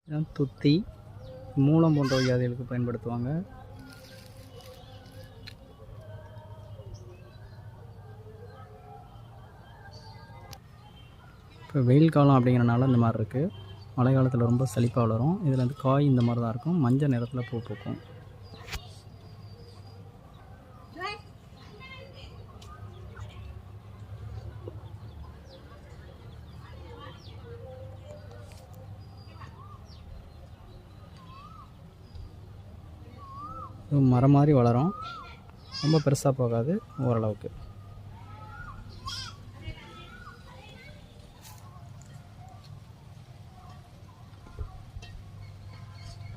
இதுதான் துத்தி. மூலம் போன்ற வியாதிகளுக்கு பயன்படுத்துவாங்க. இப்போ வெயில் காலம் அப்படிங்கிறனால இந்த மாதிரி இருக்குது. மழை காலத்தில் ரொம்ப செழிப்பாக வளரும். இதில் வந்து காய் இந்த மாதிரி தான் இருக்கும். மஞ்சள் நிறத்தில் பூ பூக்கும். மரம் மாதிரி வளரும். ரொம்ப பெருசாக போகாது, ஓரளவுக்கு.